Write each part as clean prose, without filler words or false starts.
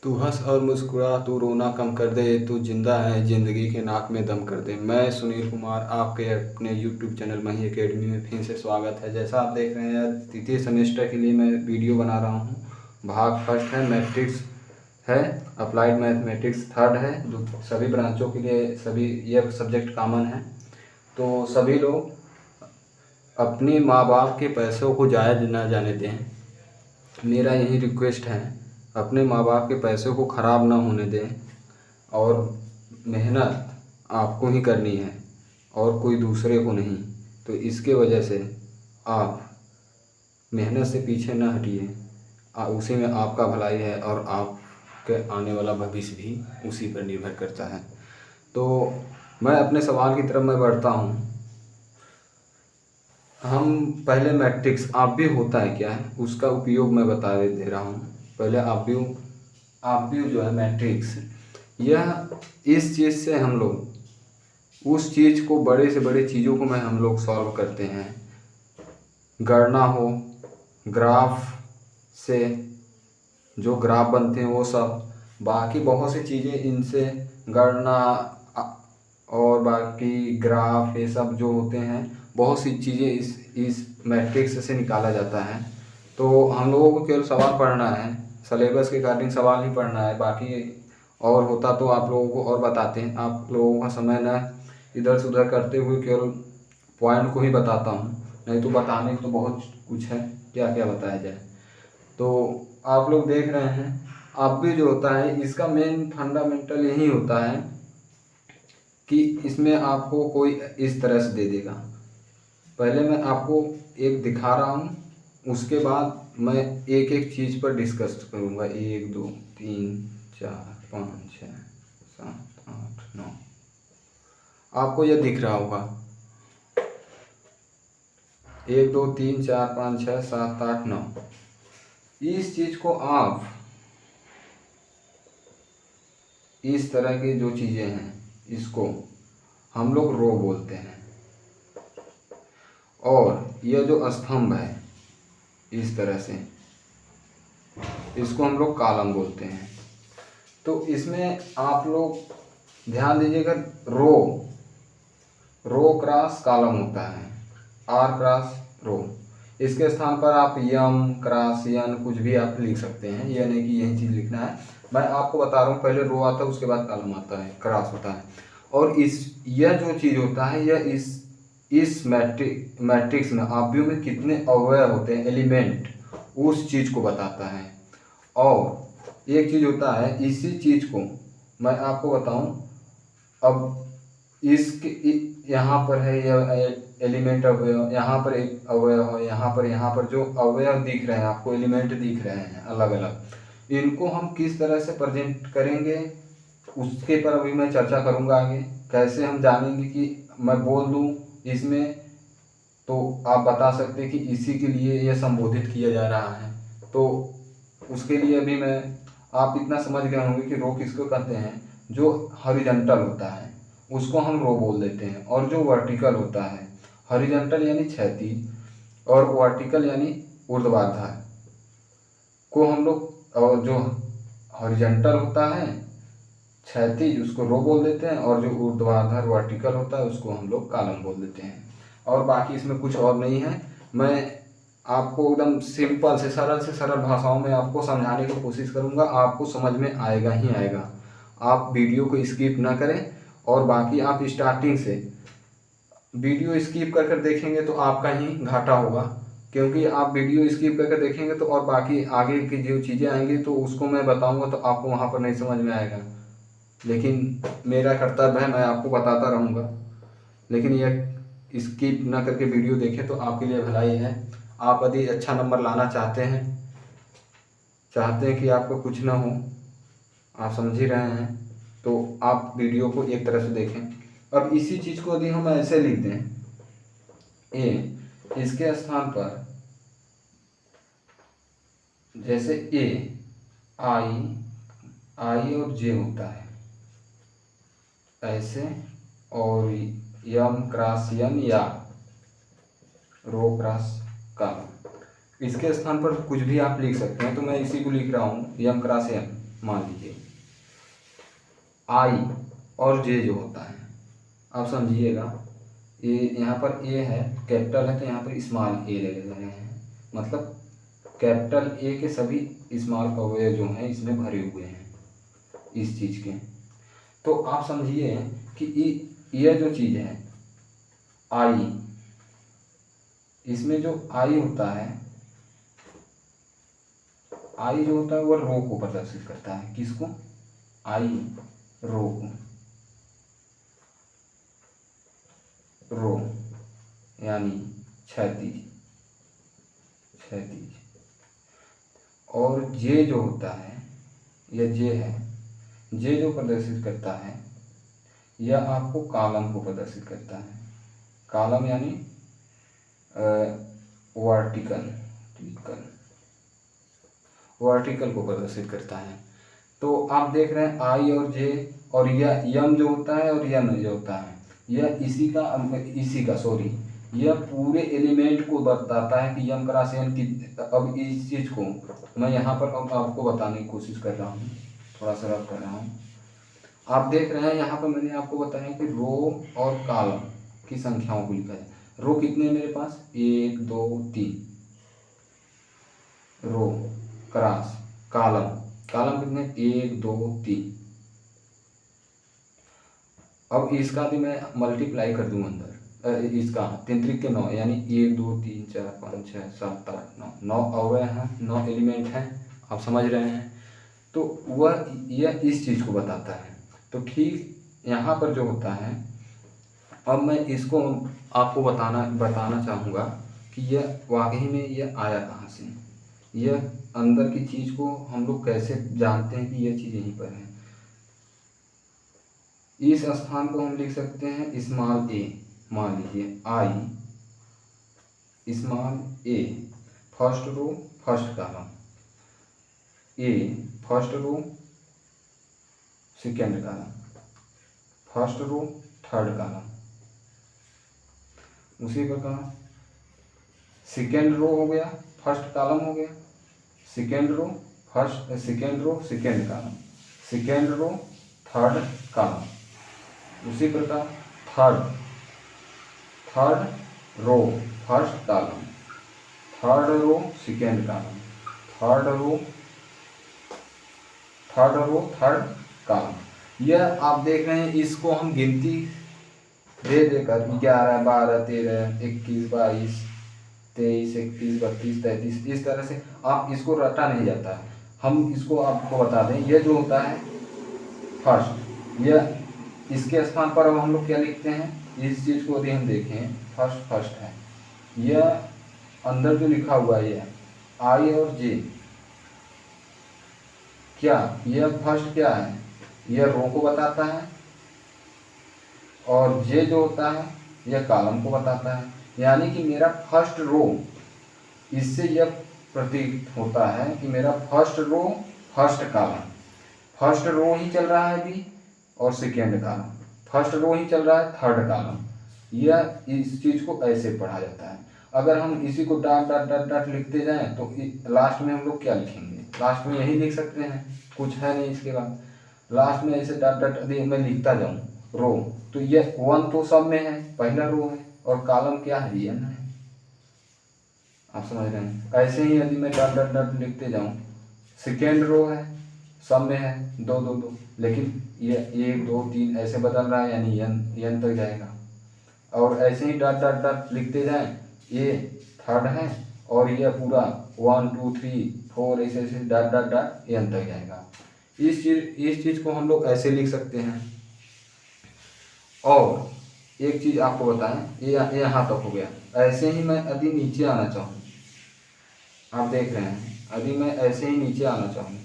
तू हंस और मुस्कुरा, तू रोना कम कर दे, तू जिंदा है ज़िंदगी के नाक में दम कर दे। मैं सुनील कुमार आपके अपने यूट्यूब चैनल मही एकेडमी में फिर से स्वागत है। जैसा आप देख रहे हैं, तृतीय सेमेस्टर के लिए मैं वीडियो बना रहा हूँ। भाग फर्स्ट है, मैट्रिक्स है, अप्लाइड मैथमेटिक्स थर्ड है। जो सभी ब्रांचों के लिए सभी ये सब्जेक्ट कॉमन है। तो सभी लोग अपने माँ बाप के पैसों को ज़ाया ना जाने दें। मेरा यही रिक्वेस्ट है, अपने माँ बाप के पैसों को ख़राब ना होने दें और मेहनत आपको ही करनी है और कोई दूसरे को नहीं। तो इसके वजह से आप मेहनत से पीछे ना हटिए। उसी में आपका भलाई है और आपके आने वाला भविष्य भी उसी पर निर्भर करता है। तो मैं अपने सवाल की तरफ मैं बढ़ता हूँ। हम पहले मैट्रिक्स आप भी होता है क्या है उसका उपयोग मैं बता दे रहा हूँ। पहले आप भी जो है मैट्रिक्स, यह इस चीज़ से हम लोग उस चीज़ को बड़े से बड़े चीज़ों को हम लोग सॉल्व करते हैं। गणना हो, ग्राफ से जो ग्राफ बनते हैं वो सब, बाकी बहुत सी चीज़ें इनसे गणना और बाकी ग्राफ ये सब जो होते हैं, बहुत सी चीज़ें इस मैट्रिक्स से निकाला जाता है। तो हम लोगों को केवल सवाल पढ़ना है, सलेबस के अकॉर्डिंग सवाल ही पढ़ना है। बाकी और होता तो आप लोगों को और बताते हैं। आप लोगों का समय न इधर से उधर करते हुए केवल पॉइंट को ही बताता हूँ, नहीं तो बताने को तो बहुत कुछ है, क्या क्या बताया जाए। तो आप लोग देख रहे हैं, अब भी जो होता है इसका मेन फंडामेंटल यही होता है कि इसमें आपको कोई इस तरह से दे देगा। पहले मैं आपको एक दिखा रहा हूँ, उसके बाद मैं एक एक चीज़ पर डिस्कस करूँगा। 1 2 3 4 5 6 7 8 9, आपको यह दिख रहा होगा। 1 2 3 4 5 6 7 8 9। इस चीज़ को आप इस तरह की जो चीज़ें हैं इसको हम लोग रो बोलते हैं, और यह जो स्तंभ है इस तरह से, इसको हम लोग कॉलम बोलते हैं। तो इसमें आप लोग ध्यान दीजिएगा, रो क्रॉस कॉलम होता है, आर क्रॉस रो। इसके स्थान पर आप यम क्रॉस यन कुछ भी आप लिख सकते हैं, यह नहीं कि यही चीज़ लिखना है। मैं आपको बता रहा हूँ, पहले रो आता है उसके बाद कॉलम आता है, क्रॉस होता है। और यह जो चीज़ होता है, यह इस मैट्रिक्स में आव्यूह में कितने अवयव होते हैं, एलिमेंट, उस चीज़ को बताता है। और एक चीज़ होता है, इसी चीज़ को मैं आपको बताऊं, अब इसके यहाँ पर है यह एलिमेंट अवयव, यहाँ पर एक अवयव है, यहाँ पर जो अवयव दिख रहे हैं आपको, एलिमेंट दिख रहे हैं अलग अलग, इनको हम किस तरह से प्रेजेंट करेंगे उसके पर अभी मैं चर्चा करूँगा आगे। कैसे हम जानेंगे कि मैं बोल दूँ इसमें तो आप बता सकते हैं कि इसी के लिए यह संबोधित किया जा रहा है। तो उसके लिए अभी मैं, आप इतना समझ गए होंगे कि रो किसको कहते हैं। जो हॉरिजॉन्टल होता है उसको हम रो बोल देते हैं, और जो वर्टिकल होता है, हॉरिजॉन्टल यानी क्षैतिज और वर्टिकल यानी ऊर्ध्वाधर को हम लोग, और जो हॉरिजॉन्टल होता है क्षैतिज उसको रो बोल देते हैं, और जो ऊर्ध्वाधर वर्टिकल होता है उसको हम लोग कॉलम बोल देते हैं। और बाकी इसमें कुछ और नहीं है। मैं आपको एकदम सिंपल से सरल भाषाओं में आपको समझाने की कोशिश करूंगा, आपको समझ में आएगा ही आएगा। आप वीडियो को स्किप ना करें, और बाकी आप स्टार्टिंग से वीडियो स्किप कर कर देखेंगे तो आपका ही घाटा होगा, क्योंकि आप वीडियो स्किप करके देखेंगे तो और बाकी आगे की जो चीज़ें आएंगी तो उसको मैं बताऊंगा तो आपको वहाँ पर नहीं समझ में आएगा। लेकिन मेरा कर्तव्य है, मैं आपको बताता रहूँगा। लेकिन यह स्किप ना करके वीडियो देखें तो आपके लिए भलाई है। आप यदि अच्छा नंबर लाना चाहते हैं कि आपको कुछ ना हो, आप समझ ही रहे हैं, तो आप वीडियो को एक तरह से देखें। अब इसी चीज़ को यदि हम ऐसे लिख दें, ए, इसके स्थान पर जैसे ए आई और जे होता है ऐसे, और यम क्रॉस यन या रो क्रॉस कॉलम, इसके स्थान पर कुछ भी आप लिख सकते हैं। तो मैं इसी को लिख रहा हूँ, यम क्रॉस यन, मान लीजिए आई और जे जो होता है, आप समझिएगा, ये यहाँ पर ए है, कैपिटल है, तो यहाँ पर स्मॉल ए ले रहे हैं, मतलब कैपिटल ए के सभी स्मॉल अवयव जो हैं इसमें भरे हुए हैं इस चीज़ के। तो आप समझिए कि यह जो चीज़ है आई, इसमें जो आई होता है, आई जो होता है वह रो को प्रदर्शित करता है। किसको? आई, रो को, रो यानी क्षैतिज, क्षैतिज। और जे जो होता है, यह जे है, जे जो प्रदर्शित करता है यह आपको कॉलम को प्रदर्शित करता है। कॉलम यानी वर्टिकल, वर्टिकल को प्रदर्शित करता है। तो आप देख रहे हैं आई और जे, और यह यम जो होता है और यन जो होता है, यह इसी का सॉरी, यह पूरे एलिमेंट को बताता है कि यम क्रॉस एन की। अब इस चीज़ को मैं यहाँ पर अब आपको बताने की कोशिश कर रहा हूँ, थोड़ा सा रफ कर रहा हूँ। आप देख रहे हैं यहाँ पर मैंने आपको बताया कि रो और कॉलम की संख्याओं को लिखा है। रो कितने हैं मेरे पास? 1 2 3 रो क्रॉस कॉलम, कॉलम कितने? 1 2 3। अब इसका भी मैं मल्टीप्लाई कर दूं अंदर, इसका 3 के 9 यानी 1 2 3 4 5 6 7 8 9, 9 अवयव हैं, 9 एलिमेंट हैं, आप समझ रहे हैं। तो वह यह इस चीज़ को बताता है। तो ठीक यहाँ पर जो होता है, अब मैं इसको आपको बताना चाहूँगा कि यह वाकई में यह आया कहाँ से, यह अंदर की चीज़ को हम लोग कैसे जानते हैं कि यह चीज़ यहीं पर है। इस स्थान को हम लिख सकते हैं स्मॉल ए, मान लीजिए I small A, first row first column, A first row second column, first row third column. उसी प्रकार सेकेंड रो हो गया, फर्स्ट कॉलम हो गया, second row first, second row second column, second row third column. उसी प्रकार third row first column, third row second column, third row third column. यह आप देख रहे हैं, इसको हम गिनती दे देकर 11 12 13 21 22 23 31 32 33 इस तरह से आप इसको रटा नहीं जाता है। हम इसको आपको बता दें, यह जो होता है फर्स्ट, यह इसके स्थान पर अब हम लोग क्या लिखते हैं, इस चीज़ को यदि हम देखें, फर्स्ट है, यह अंदर जो लिखा हुआ है यह आई और जे, क्या यह फर्स्ट क्या है, यह रो को बताता है, और जे जो होता है यह कॉलम को बताता है। यानी कि मेरा फर्स्ट रो, इससे यह प्रतीत होता है कि मेरा first row first column, first row ही चल रहा है अभी, और सेकेंड कॉलम, फर्स्ट रो ही चल रहा है, थर्ड कॉलम। यह इस चीज़ को ऐसे पढ़ा जाता है। अगर हम इसी co dot dot dot dot लिखते जाएं तो लास्ट में हम लोग क्या लिखेंगे, लास्ट में यही लिख सकते हैं, कुछ है नहीं इसके बाद। लास्ट में ऐसे डॉट डॉट यदि मैं लिखता जाऊँ रो, तो यह 1 तो सब में है, पहला रो है, और कॉलम क्या है, एन है, आप समझ रहे हैं। ऐसे ही यदि मैं डॉट डॉट डॉट लिखते जाऊँ, सेकेंड रो है, सब में है 2 2 2, लेकिन ये 1 2 3 ऐसे बदल रहा है, यानी एन तक जाएगा। और ऐसे ही डॉट डॉट डॉट लिखते जाएं, ये थर्ड है, और ये पूरा 1 2 3 4 ऐसे ऐसे डॉट डॉट डॉट एन तक जाएगा। इस चीज़ को हम लोग ऐसे लिख सकते हैं। और एक चीज़ आपको बताएं, ये यहाँ तक हो गया। ऐसे ही मैं यदि नीचे आना चाहूँ, आप देख रहे हैं, यदि मैं ऐसे ही नीचे आना चाहूँ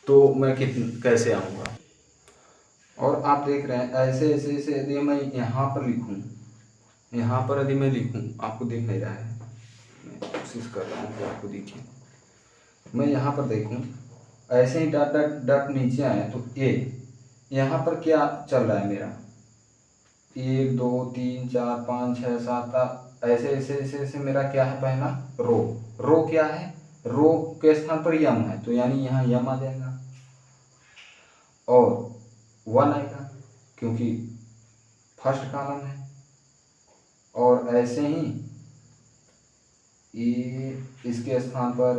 तो मैं कैसे आऊँगा। और आप देख रहे हैं ऐसे ऐसे ऐसे यदि मैं यहाँ पर लिखूँ, यहाँ पर यदि मैं लिखूँ, आपको दिख नहीं रहा है, मैं कोशिश कर रहा हूँ कि आपको दिखे। मैं यहाँ पर देखूँ, ऐसे ही डॉट डॉट डॉट नीचे आए तो ए, यहाँ पर क्या चल रहा है मेरा, 1 2 3 4 5 6 7 8 ऐसे ऐसे ऐसे ऐसे मेरा क्या है, पहला रो क्या है, रो के स्थान पर यम है तो यानी यहाँ यम आ जाएगा और 1 आएगा क्योंकि फर्स्ट कॉलम है। और ऐसे ही इसके स्थान पर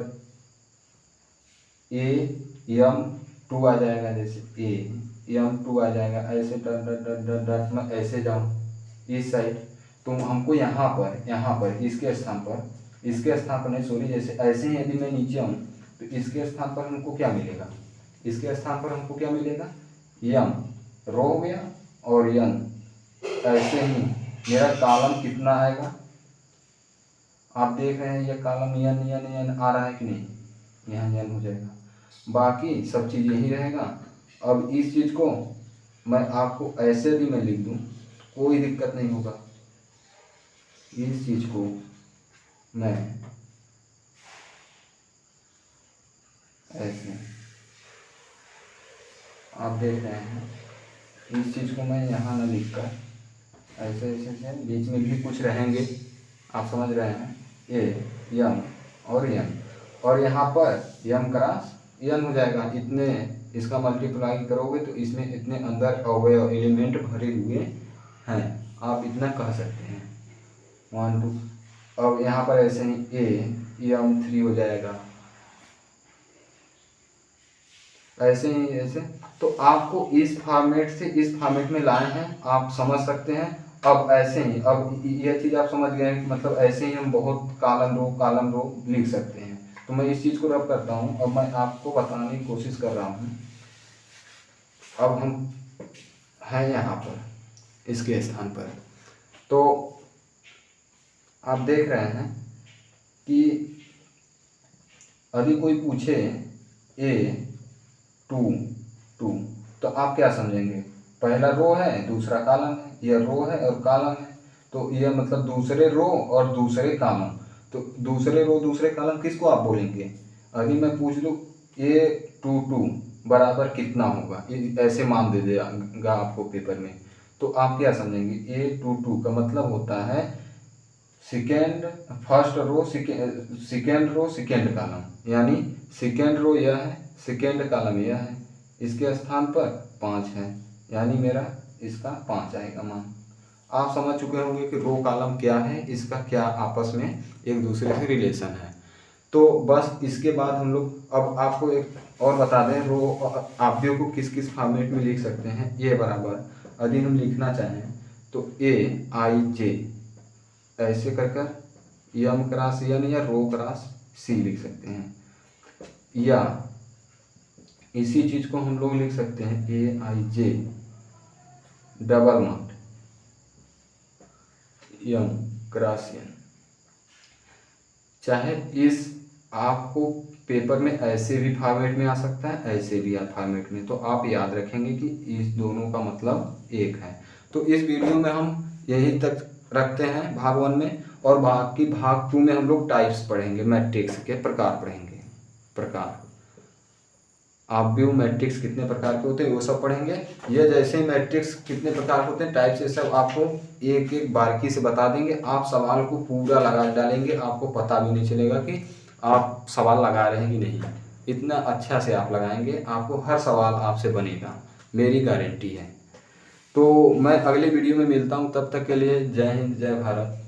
AM2 आ जाएगा, जैसे AM2 आ जाएगा। ऐसे डट डट डट डट डट मैं ऐसे जाऊँ इस साइड तो हमको यहाँ पर इसके स्थान पर नहीं सॉरी, जैसे ऐसे ही यदि मैं नीचे आऊँ तो इसके स्थान पर हमको क्या मिलेगा, इसके स्थान पर हमको क्या मिलेगा, यम रो हो गया और यन। ऐसे ही मेरा कॉलम कितना आएगा, आप देख रहे हैं ये कॉलम यन यन यन आ रहा है कि नहीं, यहाँ यन हो जाएगा। बाकी सब चीज़ यही रहेगा। अब इस चीज़ को मैं आपको ऐसे भी मैं लिख दूँ कोई दिक्कत नहीं होगा। इस चीज़ को मैं ऐसे, आप देख रहे हैं, इस चीज़ को मैं यहाँ ना लिख कर ऐसे ऐसे बीच में भी कुछ रहेंगे, आप समझ रहे हैं, यम और यम, और यहाँ पर यम क्रॉस यन हो जाएगा। इतने इसका मल्टीप्लाई करोगे तो इसमें इतने अंदर अवयव एलिमेंट भरे हुए हैं, आप इतना कह सकते हैं 1 2। अब यहाँ पर ऐसे ही AM3 हो जाएगा, ऐसे ही ऐसे। तो आपको इस फॉर्मेट से इस फॉर्मेट में लाए हैं, आप समझ सकते हैं। अब ऐसे ही, अब यह चीज़ आप समझ गए हैं कि मतलब ऐसे ही हम बहुत कॉलम रो लिख सकते हैं। तो मैं इस चीज़ को रब करता हूँ। अब मैं आपको बताने की कोशिश कर रहा हूँ। अब हम हैं यहाँ पर इसके स्थान पर, तो आप देख रहे हैं कि यदि कोई पूछे A2 तो आप क्या समझेंगे, पहला रो है दूसरा कॉलम है, यह रो है और कॉलम है, तो यह मतलब दूसरे रो और दूसरे कॉलम। तो दूसरे रो दूसरे कॉलम किसको आप बोलेंगे, यदि मैं पूछ लूँ A22 बराबर कितना होगा, ऐसे मान दे देगा आपको पेपर में, तो आप क्या समझेंगे, A22 का मतलब होता है first row second row second column, यानी सेकेंड रो यह है सेकेंड कॉलम यह है, इसके स्थान पर 5 है, यानी मेरा इसका 5 आएगा मान। आप समझ चुके होंगे कि रो कॉलम क्या है, इसका क्या आपस में एक दूसरे से रिलेशन है। तो बस इसके बाद हम लोग अब आपको एक और बता दें, रो ऑब्जेक्ट को किस किस फॉर्मेट में लिख सकते हैं। ये बराबर यदि हम लिखना चाहें तो AIJ ऐसे कर कर यम क्रॉस यन या रो क्रॉस सी लिख सकते हैं, या इसी चीज को हम लोग लिख सकते हैं AIJ double not M cross N. चाहे इस आपको पेपर में ऐसे भी फॉर्मेट में आ सकता है, ऐसे भी फॉर्मेट में, तो आप याद रखेंगे कि इस दोनों का मतलब एक है। तो इस वीडियो में हम यहीं तक रखते हैं भाग 1 में, और बाकी भाग 2 में हम लोग टाइप्स पढ़ेंगे, मैट्रिक्स के प्रकार पढ़ेंगे। प्रकार आप व्यू मैट्रिक्स कितने प्रकार के होते हैं वो सब पढ़ेंगे। ये जैसे मैट्रिक्स कितने प्रकार होते हैं टाइप से सब आपको एक एक बारीकी से बता देंगे। आप सवाल को पूरा लगा डालेंगे, आपको पता भी नहीं चलेगा कि आप सवाल लगा रहे हैं कि नहीं। इतना अच्छा से आप लगाएंगे, आपको हर सवाल आपसे बनेगा, मेरी गारंटी है। तो मैं अगले वीडियो में मिलता हूँ, तब तक के लिए जय हिंद जय भारत।